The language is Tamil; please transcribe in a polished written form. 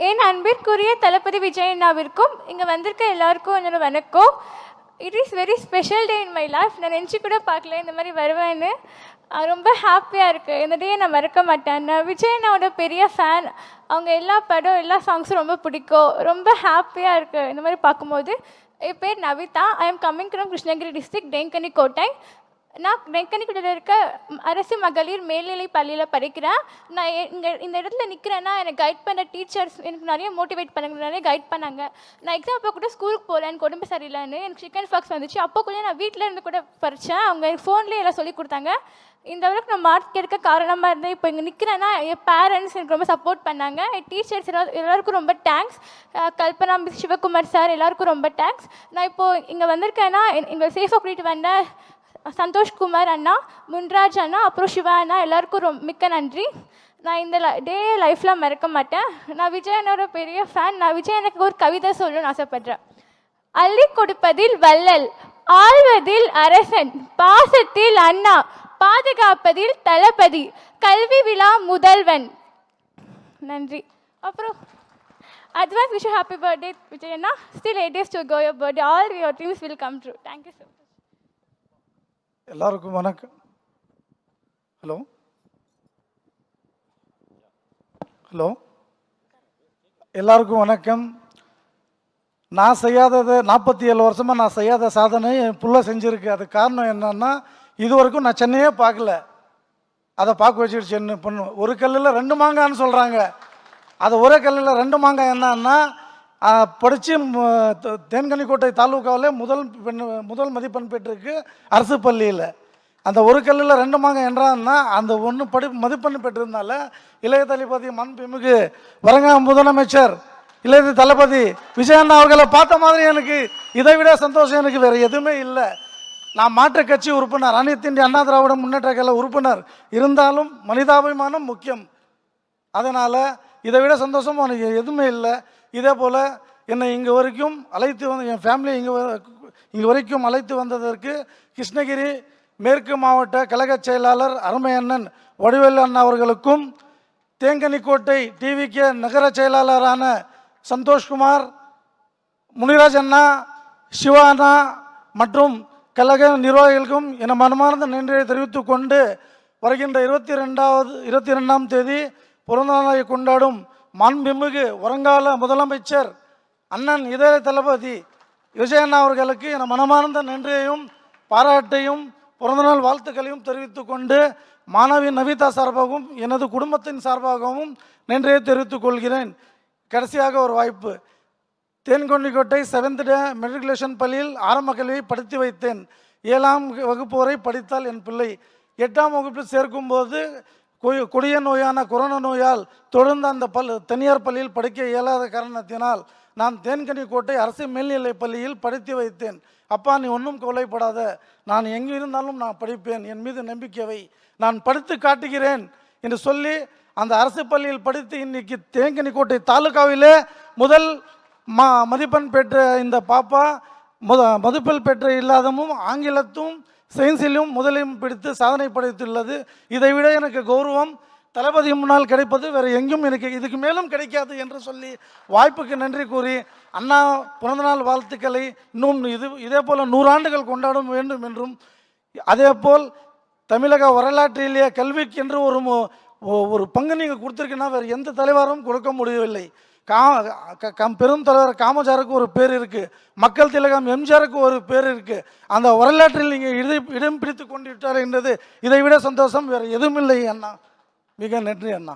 என் அன்பிற்குரிய தளபதி விஜய் அண்ணாவிற்கும் இங்கே வந்திருக்க எல்லாருக்கும் என்னோட வணக்கம். It is very special day in my life. நான் நினச்சி கூட பார்க்கல இந்த மாதிரி வருவேன்னு. ரொம்ப ஹாப்பியாக இருக்குது. இந்த டே நான் மறக்க மாட்டேன். நான் விஜய் அண்ணாவோட பெரிய ஃபேன். அவங்க எல்லா படம் எல்லா சாங்ஸும் ரொம்ப பிடிக்கும். ரொம்ப ஹாப்பியாக இருக்குது இந்த மாதிரி பார்க்கும்போது. என் பேர் Navitha. I am coming from Krishnagiri district, Denkanikottai. நான் டெக்கனிக்கிட்ட இருக்க அரசு மகளிர் மேல்நிலை பள்ளியில் படிக்கிறேன். நான் இந்த இடத்துல நிற்கிறேன்னா எனக்கு கைட் பண்ண டீச்சர்ஸ் எனக்கு நிறைய மோட்டிவேட் பண்ணாங்க, நிறைய கைட் பண்ணாங்க. நான் எக்ஸாம் அப்போ கூட ஸ்கூலுக்கு போகிறேன், எனக்கு உடம்பு சரியில்லைன்னு, எனக்கு சிக்கன் ஃபாக்ஸ் வந்துச்சு. அப்போ கூட நான் வீட்டில் இருந்து கூட படித்தேன். அவங்க எனக்கு ஃபோன்லேயே எல்லாம் சொல்லி கொடுத்தாங்க. இந்த அளவுக்கு நான் மார்க் எடுக்க காரணமாக இருந்தேன். இப்போ இங்கே நிற்கிறேன்னா என் பேரண்ட்ஸ் எனக்கு ரொம்ப சப்போர்ட் பண்ணாங்க. என் டீச்சர்ஸ் எல்லாருக்கும் ரொம்ப thanks. Kalpana miss, Sivakumar sir எல்லாருக்கும் ரொம்ப தேங்க்ஸ். நான் இப்போது இங்கே வந்திருக்கேன்னா எங்களை சேஃபாக கூட்டிகிட்டு வந்தேன் சந்தோஷ்குமார் அண்ணா, முன்ராஜ் அண்ணா, அப்புறம் சிவா அண்ணா எல்லாருக்கும் மிக்க நன்றி. நான் இந்த டே லைஃப்பில் மறக்க மாட்டேன். நான் விஜய் அண்ணாவோட பெரிய ஃபேன். நான் விஜய் எனக்கு ஒரு கவிதை சொல்லணும்னு ஆசைப்பட்றேன். அள்ளி கொடுப்பதில் வள்ளல், ஆள்வதில் அரசன், பாசத்தில் அண்ணா, பாதுகாப்பதில் தளபதி, கல்வி விழா முதல்வன். நன்றி. அப்புறம் advance wish happy birthday Vijay Anna. Still 8 days to go your birthday. All your dreams will come true. Thank you so much. எல்லாருக்கும் வணக்கம். ஹலோ ஹலோ எல்லாருக்கும் வணக்கம். நான் செய்யாததை 47 வருஷமாக நான் செய்யாத சாதனை என் புள்ள செஞ்சுருக்கு. அது காரணம் என்னன்னா, இது வரைக்கும் நான் சென்னையே பார்க்கல. அதை பார்க்க வச்சுட்டு சென்னை பொண்ணு. ஒரு கல்லில் 2 மாங்கான்னு சொல்கிறாங்க. அது ஒரே கல்லில் 2 மாங்காய் என்னன்னா, படித்து தேன்கனிக்கோட்டை தாலுக்காவிலே முதல் மதிப்பெண் பெற்றிருக்கு அரசு பள்ளியில். அந்த ஒரு கல்லில் 2 மாங்காய் என்றான்னா, அந்த ஒன்று மதிப்பெண் பெற்றிருந்தால இளைய தளபதி மாண்புமிகு வருங்கால முதலமைச்சர் இளைய தளபதி விஜய் அண்ணா அவர்களை பார்த்த மாதிரி எனக்கு இதை விட சந்தோஷம் எனக்கு வேறு எதுவுமே இல்லை. நான் மாற்றுக் கட்சி உறுப்பினர், அனைத்து இந்திய அண்ணா திராவிட முன்னேற்ற கழக உறுப்பினர் இருந்தாலும் மனிதாபிமானம் முக்கியம். அதனால் இதை விட சந்தோஷம் எனக்கு எதுவுமே இல்லை. இதே போல் என்னை இங்கே வரைக்கும் அழைத்து வந்து என் ஃபேமிலி இங்கே வரைக்கும் அழைத்து வந்ததற்கு கிருஷ்ணகிரி மேற்கு மாவட்ட கழக செயலாளர் அருமை அண்ணன் வடிவேலு அண்ணா அவர்களுக்கும், தேங்கனிக்கோட்டை டிவிகே நகர செயலாளரான சந்தோஷ்குமார், முனிராஜ் அண்ணா, சிவா அண்ணா மற்றும் கழக நிர்வாகிகளுக்கும் என மனமார்ந்த நன்றியை தெரிவித்து கொண்டு, வருகின்ற 22ஆம் தேதி பிறந்தநாளை கொண்டாடும் மாண்புமிகு வருங்கால முதலமைச்சர் அண்ணன் இதய தளபதி விஜய் அண்ணா அவர்களுக்கு என மனமார்ந்த நன்றியையும் பாராட்டையும் பிறந்தநாள் வாழ்த்துக்களையும் தெரிவித்து கொண்டு, மாணவி நவிதா சார்பாகவும் எனது குடும்பத்தின் சார்பாகவும் நன்றியை தெரிவித்துக் கொள்கிறேன். கடைசியாக ஒரு வாய்ப்பு. தேன்கொண்டிக்கோட்டை 7th டே மெட்ரிகுலேஷன் பள்ளியில் ஆரம்ப கல்வியை படித்து வைத்தேன். 7ஆம் வகுப்பு வரை படித்தால் என் பிள்ளை. 8ஆம் வகுப்பில் சேர்க்கும்போது கொடிய நோயான கொரோனா நோயால் தொடர்ந்து அந்த தனியார் பள்ளியில் படிக்க இயலாத காரணத்தினால் நான் தேன்கனிக்கோட்டை அரசு மேல்நிலைப் பள்ளியில் படித்து வைத்தேன். அப்பா, நீ ஒன்றும் கவலைப்படாத, நான் எங்கே இருந்தாலும் நான் படிப்பேன், என் மீது நம்பிக்கை வை, நான் படித்து காட்டுகிறேன் என்று சொல்லி அந்த அரசு பள்ளியில் படித்து இன்னைக்கு தேன்கனிக்கோட்டை தாலுகாவிலே முதல் மதிப்பெண் பெற்ற இந்த பாப்பா மதிப்பெண் பெற்ற இல்லாதமும் ஆங்கிலத்தும் சயின்ஸிலும் முதலையும் பிடித்து சாதனை படைத்துள்ளது. இதைவிட எனக்கு கௌரவம் தளபதி முன்னால் கிடைப்பது வேறு எங்கும் எனக்கு இதுக்கு மேலும் கிடைக்காது என்று சொல்லி வாய்ப்புக்கு நன்றி கூறி, அண்ணா பிறந்தநாள் வாழ்த்துக்களை இன்னும் இதே போல் 100 ஆண்டுகள் கொண்டாட வேண்டும் என்றும், அதேபோல் தமிழக வரலாற்றிலேயே கல்விக்கு என்று ஒரு பங்கு நீங்கள் கொடுத்துருக்கீங்கன்னா வேறு எந்த தலைவரும் கொடுக்க முடியவில்லை. பெரும் தலைவர் காமராஜருக்கு ஒரு பேர் இருக்குது, மக்கள் திலகம் எம்ஜிஆருக்கு ஒரு பேர் இருக்குது. அந்த வரலாற்றில் நீங்கள் இடம் பிடித்து கொண்டு விட்டார் என்றது இதை விட சந்தோஷம் வேறு எதுவும் இல்லை அண்ணா. மிக நன்றி அண்ணா.